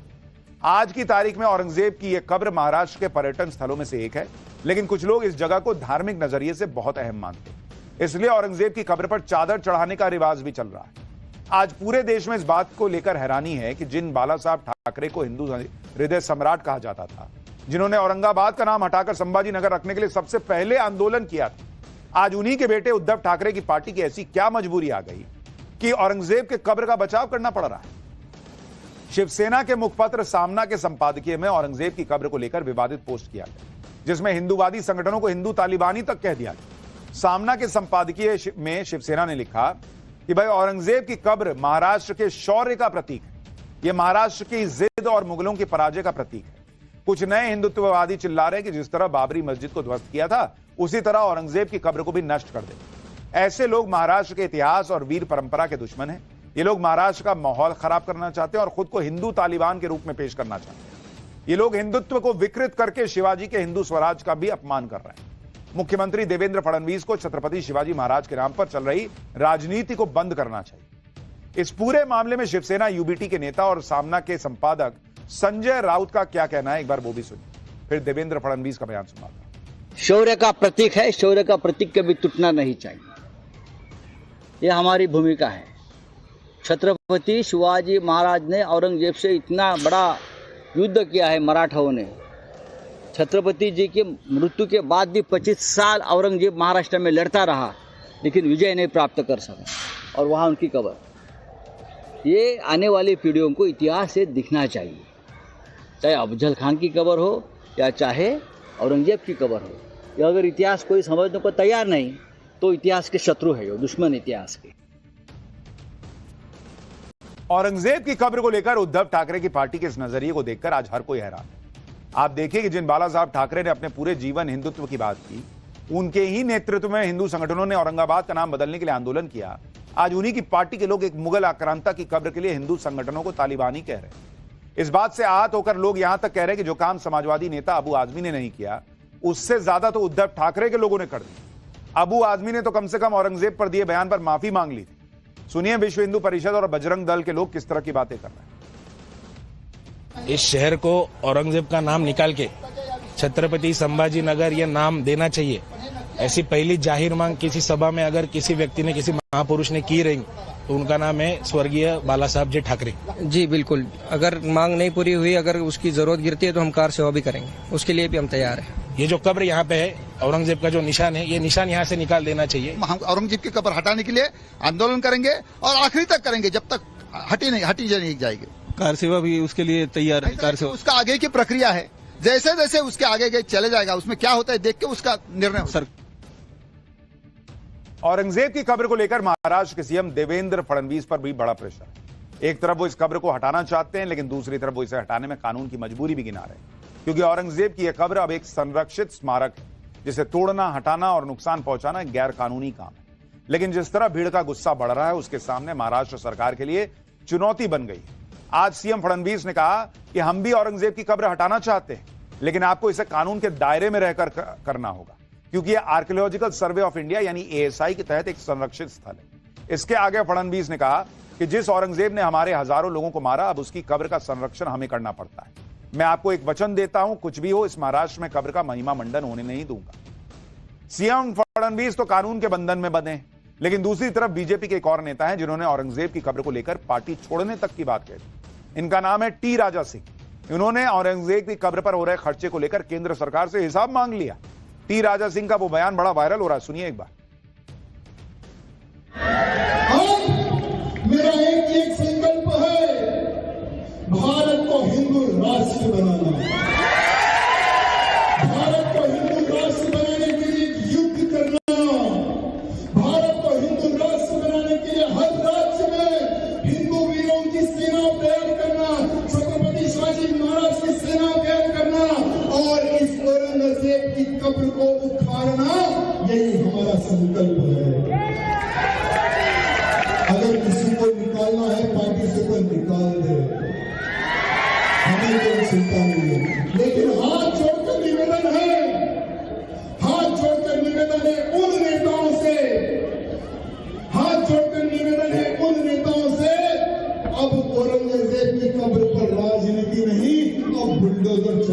Speaker 1: आज की तारीख में औरंगजेब की यह कब्र महाराष्ट्र के पर्यटन स्थलों में से एक है, लेकिन कुछ लोग इस जगह को धार्मिक नजरिए से बहुत अहम मानते हैं। इसलिए औरंगजेब की कब्र पर चादर चढ़ाने का रिवाज भी चल रहा है। आज पूरे देश में इस बात को लेकर हैरानी है कि जिन बाला साहब ठाकरे को हिंदू हृदय सम्राट कहा जाता था, जिन्होंने औरंगाबाद का नाम हटाकर संभाजी नगर रखने के लिए सबसे पहले आंदोलन किया था, आज उन्हीं के बेटे उद्धव ठाकरे की पार्टी की ऐसी क्या मजबूरी आ गई कि औरंगजेब के कब्र का बचाव करना पड़ रहा है। शिवसेना के मुखपत्र सामना के संपादकीय में औरंगजेब की कब्र को लेकर विवादित पोस्ट किया गया, जिसमें हिंदूवादी संगठनों को हिंदू तालिबानी तक कह दिया गया। सामना के संपादकीय में शिवसेना ने लिखा कि भाई औरंगजेब की कब्र महाराष्ट्र के शौर्य का प्रतीक है, यह महाराष्ट्र की जिद और मुगलों की पराजय का प्रतीक है। कुछ नए हिंदुत्ववादी चिल्ला रहे हैं कि जिस तरह बाबरी मस्जिद को ध्वस्त किया था उसी तरह औरंगजेब की कब्र को भी नष्ट कर दे। ऐसे लोग महाराष्ट्र के इतिहास और वीर परंपरा के दुश्मन हैं। ये लोग महाराष्ट्र का माहौल खराब करना चाहते हैं और खुद को हिंदू तालिबान के रूप में पेश करना चाहते हैं। ये लोग हिंदुत्व को विकृत करके शिवाजी के हिंदू स्वराज का भी अपमान कर रहे हैं। मुख्यमंत्री देवेंद्र फडणवीस को छत्रपति शिवाजी महाराज के नाम पर चल रही राजनीति को बंद करना चाहिए। इस पूरे मामले में शिवसेना यूबीटी के नेता और सामना के संपादक संजय राउत का क्या कहना है, एक बार वो भी सुनिए, फिर देवेंद्र फडणवीस का बयान सुनाता।
Speaker 11: शौर्य का प्रतीक है, शौर्य का प्रतीक कभी टूटना नहीं चाहिए, यह हमारी भूमिका है। छत्रपति शिवाजी महाराज ने औरंगजेब से इतना बड़ा युद्ध किया है मराठाओं ने। छत्रपति जी की मृत्यु के बाद भी 25 साल औरंगजेब महाराष्ट्र में लड़ता रहा, लेकिन विजय नहीं प्राप्त कर सका। और वहाँ उनकी कब्र, ये आने वाली पीढ़ियों को इतिहास से दिखना चाहिए, चाहे अफजल खान की कब्र हो या चाहे औरंगजेब की कब्र हो। या अगर इतिहास कोई समझने को तैयार नहीं तो इतिहास के शत्रु है, जो दुश्मन इतिहास के।
Speaker 1: औरंगजेब की कब्र को लेकर उद्धव ठाकरे की पार्टी के इस नजरिए को देखकर आज हर कोई हैरान है। आप देखिए कि जिन बाला साहब ठाकरे ने अपने पूरे जीवन हिंदुत्व की बात की, उनके ही नेतृत्व में हिंदू संगठनों ने औरंगाबाद का नाम बदलने के लिए आंदोलन किया। आज उन्हीं की पार्टी के लोग एक मुगल आक्रांता की कब्र के लिए हिंदू संगठनों को तालिबानी कह रहे हैं। इस बात से आहत होकर लोग यहां तक कह रहे हैं कि जो काम समाजवादी नेता अबू आजमी ने नहीं किया, उससे ज्यादा तो उद्धव ठाकरे के लोगों ने कर दिया। अबू आजमी ने तो कम से कम औरंगजेब पर दिए बयान पर माफी मांग ली थी। सुनिए विश्व हिंदू परिषद और बजरंग दल के लोग किस तरह की बातें कर रहे हैं।
Speaker 22: इस शहर को औरंगजेब का नाम निकाल के छत्रपति संभाजी नगर यह नाम देना चाहिए।
Speaker 5: ऐसी पहली जाहिर मांग किसी सभा में अगर किसी व्यक्ति ने, किसी महापुरुष ने की रही तो उनका नाम है स्वर्गीय बाला साहब जी ठाकरे।
Speaker 22: जी बिल्कुल, अगर मांग नहीं पूरी हुई, अगर उसकी जरूरत गिरती है तो हम कार सेवा भी करेंगे, उसके लिए भी हम तैयार हैं।
Speaker 5: ये जो कब्र यहाँ पे है, औरंगजेब का जो निशान है, ये निशान यहाँ से निकाल देना चाहिए।
Speaker 21: हम औरंगजेब की कब्र हटाने के लिए आंदोलन करेंगे और आखिरी तक करेंगे, जब तक हटी नहीं जाएगी।
Speaker 5: कार सेवा भी उसके लिए तैयार है। कार सेवा
Speaker 21: उसका आगे की प्रक्रिया है, जैसे जैसे उसके आगे चले जाएगा, उसमें क्या होता है देख के उसका निर्णय सर।
Speaker 1: औरंगजेब की कब्र को लेकर महाराष्ट्र के सीएम देवेंद्र फडणवीस पर भी बड़ा प्रेशर है। एक तरफ वो इस कब्र को हटाना चाहते हैं, लेकिन दूसरी तरफ वो इसे हटाने में कानून की मजबूरी भी गिना रहे हैं, क्योंकि औरंगजेब की यह कब्र अब एक संरक्षित स्मारक है, जिसे तोड़ना, हटाना और नुकसान पहुंचाना गैर कानूनी काम है। लेकिन जिस तरह भीड़ का गुस्सा बढ़ रहा है, उसके सामने महाराष्ट्र सरकार के लिए चुनौती बन गई है। आज सीएम फडणवीस ने कहा कि हम भी औरंगजेब की कब्र हटाना चाहते हैं, लेकिन आपको इसे कानून के दायरे में रहकर करना होगा, क्योंकि यह आर्कियोलॉजिकल सर्वे ऑफ इंडिया यानी ASI के तहत एक संरक्षित स्थल है। इसके आगे फडणवीस ने कहा कि जिस औरंगजेब ने हमारे हजारों लोगों को मारा, अब उसकी कब्र का संरक्षण हमें करना पड़ता है। मैं आपको एक वचन देता हूं, कुछ भी हो, इस महाराष्ट्र में कब्र का महिमा मंडन होने नहीं दूंगा। सीएम फडणवीस तो कानून के बंधन में बंधे हैं, लेकिन दूसरी तरफ बीजेपी के एक और नेता हैं जिन्होंने औरंगजेब की कब्र को लेकर पार्टी छोड़ने तक की बात कही। इनका नाम है टी राजा सिंह। इन्होंने औरंगजेब की कब्र पर हो रहे खर्चे को लेकर केंद्र सरकार से हिसाब मांग लिया। टी राजा सिंह का वो बयान बड़ा वायरल हो रहा है, सुनिए एक बार।
Speaker 20: मेरा एक संकल्प है, भारत को हिंदू राष्ट्र बनाना। भारत को हिंदू राष्ट्र बनाने के लिए युद्ध करना। भारत को हिंदू राष्ट्र बनाने के लिए हर राज्य में हिंदू वीरों की सेना तैयार करना, छत्रपति शिवाजी महाराज की सेना तैयार करना और इस औरंगजेब की कब्र को उखाड़ना, यही हमारा संकल्प है। अगर किसी को निकालना है पार्टी से तो निकाल दे, हमें कोई चिंता नहीं है। लेकिन हाथ जोड़कर निवेदन है, हाथ जोड़कर निवेदन है उन नेताओं से, हाथ जोड़कर निवेदन है उन नेताओं से, अब औरंगजेब की कब्र पर राजनीति नहीं, अब बुलडोजर